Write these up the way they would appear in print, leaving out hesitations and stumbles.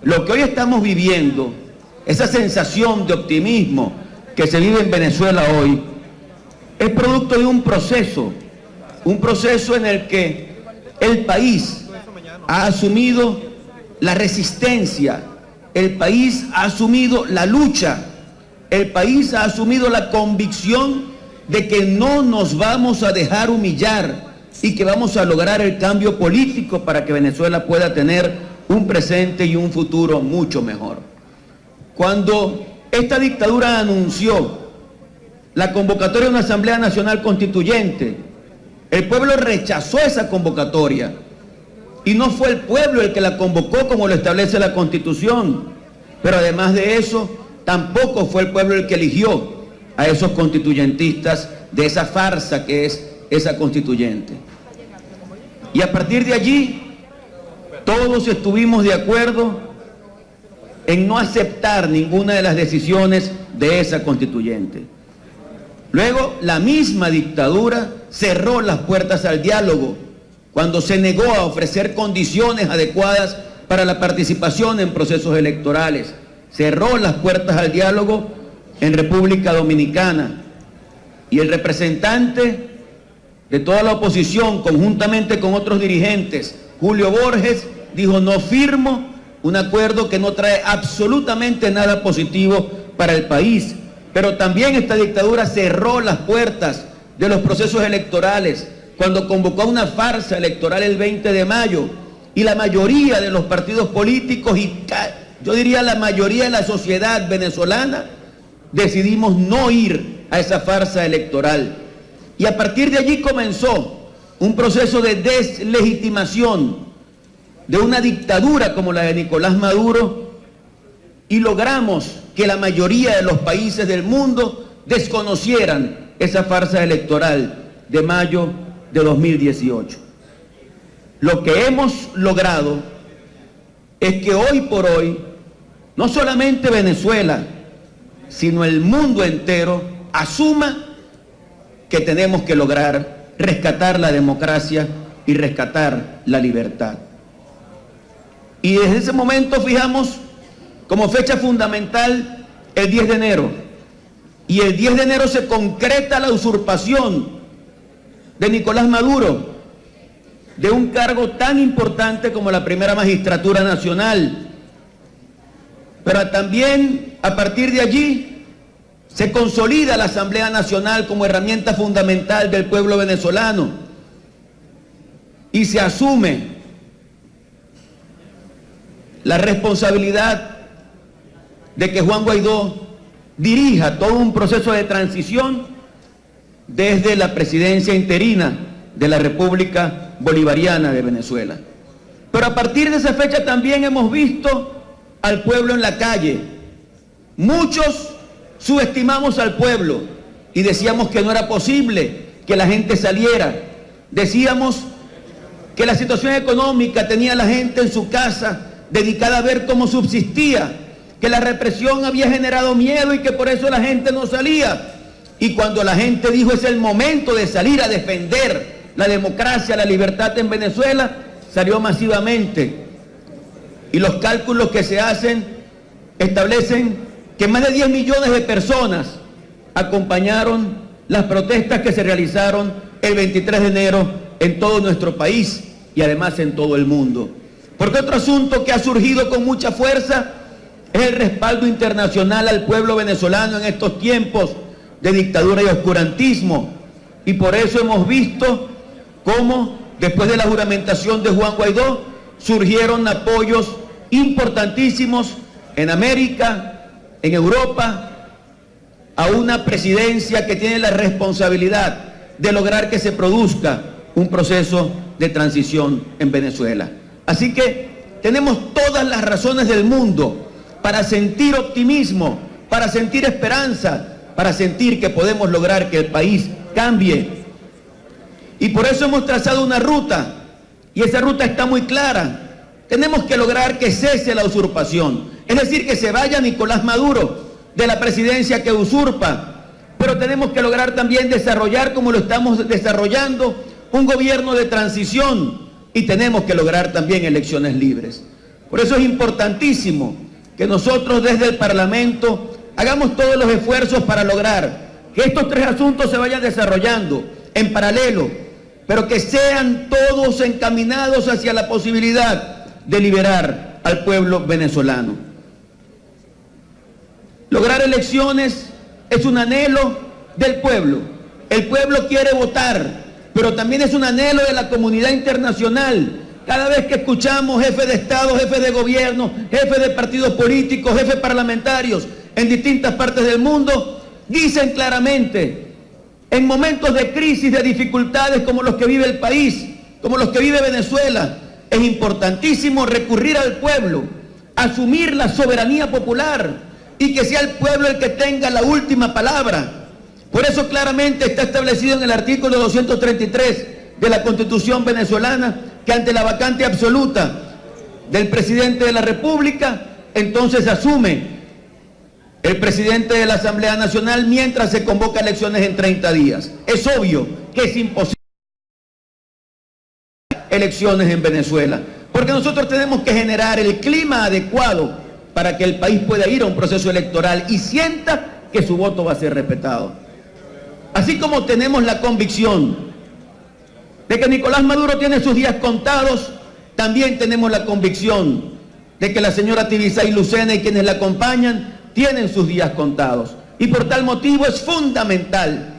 Lo que hoy estamos viviendo, esa sensación de optimismo que se vive en Venezuela hoy, es producto de un proceso en el que el país ha asumido la resistencia, el país ha asumido la lucha, el país ha asumido la convicción de que no nos vamos a dejar humillar y que vamos a lograr el cambio político para que Venezuela pueda tener un presente y un futuro mucho mejor. Cuando esta dictadura anunció la convocatoria de una Asamblea Nacional Constituyente, el pueblo rechazó esa convocatoria y no fue el pueblo el que la convocó como lo establece la Constitución, pero además de eso, tampoco fue el pueblo el que eligió a esos constituyentistas de esa farsa que es esa constituyente. Y a partir de allí, todos estuvimos de acuerdo en no aceptar ninguna de las decisiones de esa constituyente. Luego, la misma dictadura cerró las puertas al diálogo cuando se negó a ofrecer condiciones adecuadas para la participación en procesos electorales. Cerró las puertas al diálogo en República Dominicana. Y el representante de toda la oposición, conjuntamente con otros dirigentes, Julio Borges, dijo: no firmo un acuerdo que no trae absolutamente nada positivo para el país. Pero también esta dictadura cerró las puertas de los procesos electorales cuando convocó a una farsa electoral el 20 de mayo y la mayoría de los partidos políticos y yo diría la mayoría de la sociedad venezolana decidimos no ir a esa farsa electoral. Y a partir de allí comenzó un proceso de deslegitimación de una dictadura como la de Nicolás Maduro y logramos que la mayoría de los países del mundo desconocieran esa farsa electoral de mayo de 2018. Lo que hemos logrado es que hoy por hoy, no solamente Venezuela, sino el mundo entero asuma que tenemos que lograr rescatar la democracia y rescatar la libertad. Y desde ese momento fijamos como fecha fundamental el 10 de enero. Y el 10 de enero se concreta la usurpación de Nicolás Maduro de un cargo tan importante como la primera magistratura nacional. Pero también a partir de allí se consolida la Asamblea Nacional como herramienta fundamental del pueblo venezolano y se asume la responsabilidad de que Juan Guaidó dirija todo un proceso de transición desde la presidencia interina de la República Bolivariana de Venezuela. Pero a partir de esa fecha también hemos visto al pueblo en la calle. Muchos subestimamos al pueblo y decíamos que no era posible que la gente saliera. Decíamos que la situación económica tenía a la gente en su casa dedicada a ver cómo subsistía, que la represión había generado miedo y que por eso la gente no salía. Y cuando la gente dijo es el momento de salir a defender la democracia, la libertad en Venezuela, salió masivamente. Y los cálculos que se hacen establecen que más de 10 millones de personas acompañaron las protestas que se realizaron el 23 de enero en todo nuestro país y además en todo el mundo. Porque otro asunto que ha surgido con mucha fuerza es el respaldo internacional al pueblo venezolano en estos tiempos de dictadura y oscurantismo. Y por eso hemos visto cómo después de la juramentación de Juan Guaidó surgieron apoyos importantísimos en América, en Europa, a una presidencia que tiene la responsabilidad de lograr que se produzca un proceso de transición en Venezuela. Así que tenemos todas las razones del mundo para sentir optimismo, para sentir esperanza, para sentir que podemos lograr que el país cambie. Y por eso hemos trazado una ruta, y esa ruta está muy clara. Tenemos que lograr que cese la usurpación, es decir, que se vaya Nicolás Maduro de la presidencia que usurpa, pero tenemos que lograr también desarrollar, como lo estamos desarrollando, un gobierno de transición y tenemos que lograr también elecciones libres. Por eso es importantísimo que nosotros desde el Parlamento hagamos todos los esfuerzos para lograr que estos tres asuntos se vayan desarrollando en paralelo, pero que sean todos encaminados hacia la posibilidad de liberar al pueblo venezolano. Lograr elecciones es un anhelo del pueblo. El pueblo quiere votar, pero también es un anhelo de la comunidad internacional. Cada vez que escuchamos jefes de Estado, jefes de gobierno, jefes de partidos políticos, jefes parlamentarios en distintas partes del mundo, dicen claramente, en momentos de crisis, de dificultades como los que vive el país, como los que vive Venezuela, es importantísimo recurrir al pueblo, asumir la soberanía popular y que sea el pueblo el que tenga la última palabra. Por eso claramente está establecido en el artículo 233 de la Constitución venezolana que ante la vacante absoluta del presidente de la República, entonces asume el presidente de la Asamblea Nacional mientras se convoca elecciones en 30 días. Es obvio que es imposible elecciones en Venezuela, porque nosotros tenemos que generar el clima adecuado para que el país pueda ir a un proceso electoral y sienta que su voto va a ser respetado. Así como tenemos la convicción de que Nicolás Maduro tiene sus días contados, también tenemos la convicción de que la señora Tibisay Lucena y quienes la acompañan tienen sus días contados. Y por tal motivo es fundamental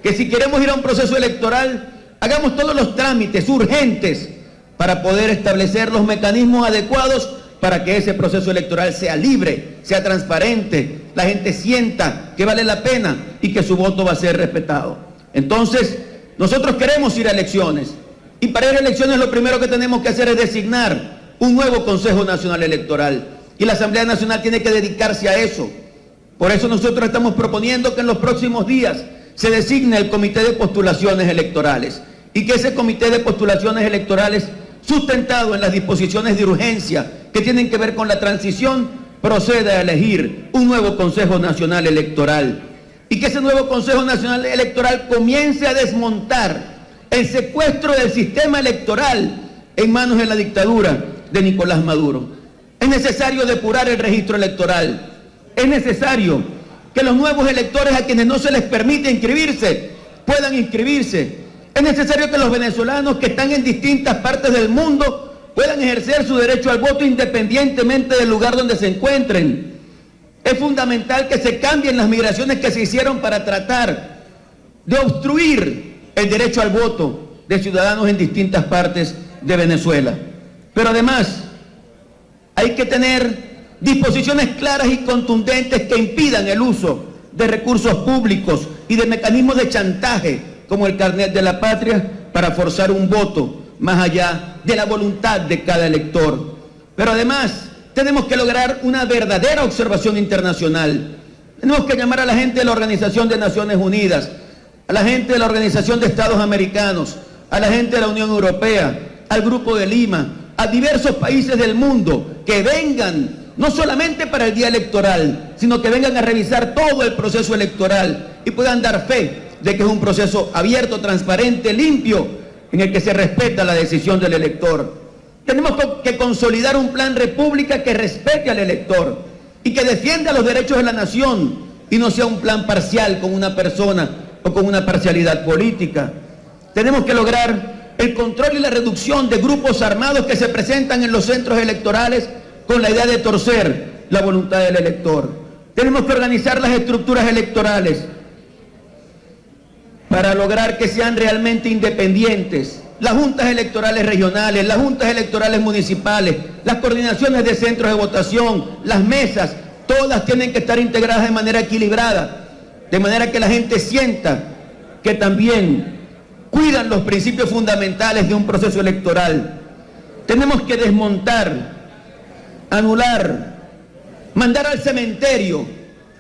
que si queremos ir a un proceso electoral, hagamos todos los trámites urgentes para poder establecer los mecanismos adecuados para que ese proceso electoral sea libre, sea transparente, la gente sienta que vale la pena y que su voto va a ser respetado. Entonces, nosotros queremos ir a elecciones y para ir a elecciones lo primero que tenemos que hacer es designar un nuevo Consejo Nacional Electoral y la Asamblea Nacional tiene que dedicarse a eso. Por eso nosotros estamos proponiendo que en los próximos días se designe el Comité de Postulaciones Electorales y que ese Comité de Postulaciones Electorales, sustentado en las disposiciones de urgencia que tienen que ver con la transición, proceda a elegir un nuevo Consejo Nacional Electoral y que ese nuevo Consejo Nacional Electoral comience a desmontar el secuestro del sistema electoral en manos de la dictadura de Nicolás Maduro. Es necesario depurar el registro electoral, es necesario que los nuevos electores a quienes no se les permite inscribirse puedan inscribirse, es necesario que los venezolanos que están en distintas partes del mundo puedan ejercer su derecho al voto independientemente del lugar donde se encuentren. Es fundamental que se cambien las migraciones que se hicieron para tratar de obstruir el derecho al voto de ciudadanos en distintas partes de Venezuela. Pero además, hay que tener disposiciones claras y contundentes que impidan el uso de recursos públicos y de mecanismos de chantaje como el carnet de la patria para forzar un voto más allá de la voluntad de cada elector. Pero además tenemos que lograr una verdadera observación internacional. Tenemos que llamar a la gente de la Organización de Naciones Unidas, a la gente de la Organización de Estados Americanos, a la gente de la Unión Europea, al Grupo de Lima, a diversos países del mundo que vengan no solamente para el día electoral, sino que vengan a revisar todo el proceso electoral y puedan dar fe de que es un proceso abierto, transparente, limpio, en el que se respeta la decisión del elector. Tenemos que consolidar un plan república que respete al elector y que defienda los derechos de la nación y no sea un plan parcial con una persona o con una parcialidad política. Tenemos que lograr el control y la reducción de grupos armados que se presentan en los centros electorales con la idea de torcer la voluntad del elector. Tenemos que organizar las estructuras electorales para lograr que sean realmente independientes. Las juntas electorales regionales, las juntas electorales municipales, las coordinaciones de centros de votación, las mesas, todas tienen que estar integradas de manera equilibrada, de manera que la gente sienta que también cuidan los principios fundamentales de un proceso electoral. Tenemos que desmontar, anular, mandar al cementerio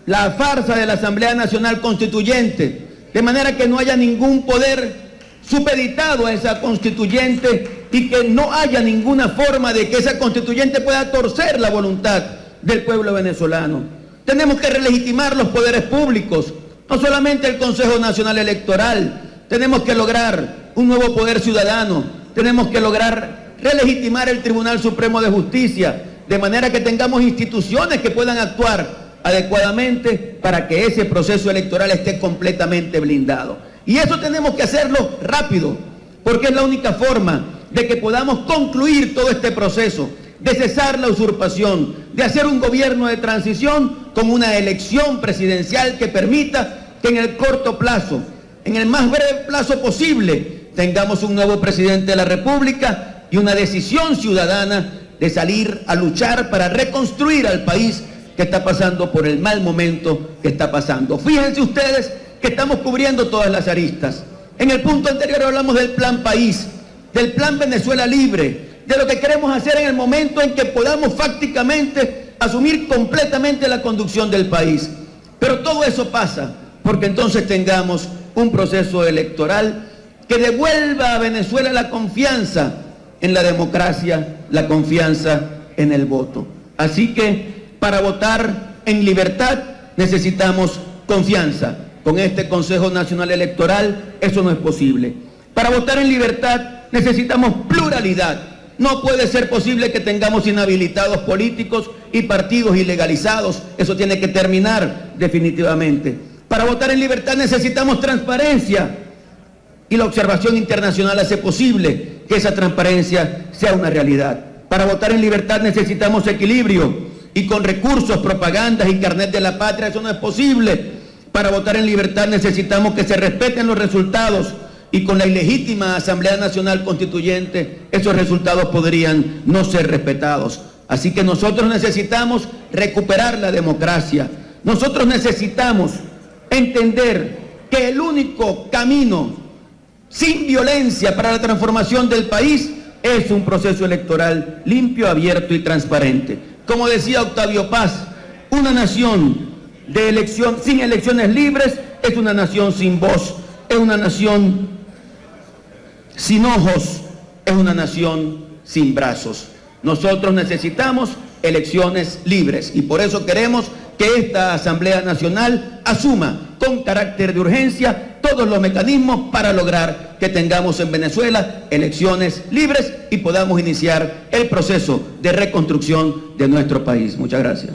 la farsa de la Asamblea Nacional Constituyente, de manera que no haya ningún poder supeditado a esa constituyente y que no haya ninguna forma de que esa constituyente pueda torcer la voluntad del pueblo venezolano. Tenemos que relegitimar los poderes públicos, no solamente el Consejo Nacional Electoral. Tenemos que lograr un nuevo poder ciudadano, tenemos que lograr relegitimar el Tribunal Supremo de Justicia de manera que tengamos instituciones que puedan actuar adecuadamente para que ese proceso electoral esté completamente blindado. Y eso tenemos que hacerlo rápido, porque es la única forma de que podamos concluir todo este proceso, de cesar la usurpación, de hacer un gobierno de transición con una elección presidencial que permita que en el corto plazo, en el más breve plazo posible, tengamos un nuevo presidente de la República y una decisión ciudadana de salir a luchar para reconstruir al país que está pasando por el mal momento que está pasando. Fíjense ustedes que estamos cubriendo todas las aristas. En el punto anterior hablamos del plan país, del plan Venezuela Libre, de lo que queremos hacer en el momento en que podamos fácticamente asumir completamente la conducción del país. Pero todo eso pasa porque entonces tengamos un proceso electoral que devuelva a Venezuela la confianza en la democracia, la confianza en el voto. Así que para votar en libertad necesitamos confianza. Con este Consejo Nacional Electoral eso no es posible. Para votar en libertad necesitamos pluralidad. No puede ser posible que tengamos inhabilitados políticos y partidos ilegalizados. Eso tiene que terminar definitivamente. Para votar en libertad necesitamos transparencia. Y la observación internacional hace posible que esa transparencia sea una realidad. Para votar en libertad necesitamos equilibrio. Y con recursos, propagandas y carnet de la patria eso no es posible. Para votar en libertad necesitamos que se respeten los resultados. Y con la ilegítima Asamblea Nacional Constituyente, esos resultados podrían no ser respetados. Así que nosotros necesitamos recuperar la democracia. Nosotros necesitamos entender que el único camino sin violencia para la transformación del país es un proceso electoral limpio, abierto y transparente. Como decía Octavio Paz, una nación sin elecciones libres es una nación sin voz, es una nación sin ojos, es una nación sin brazos. Nosotros necesitamos elecciones libres y por eso queremos que esta Asamblea Nacional asuma con carácter de urgencia todos los mecanismos para lograr que tengamos en Venezuela elecciones libres y podamos iniciar el proceso de reconstrucción de nuestro país. Muchas gracias.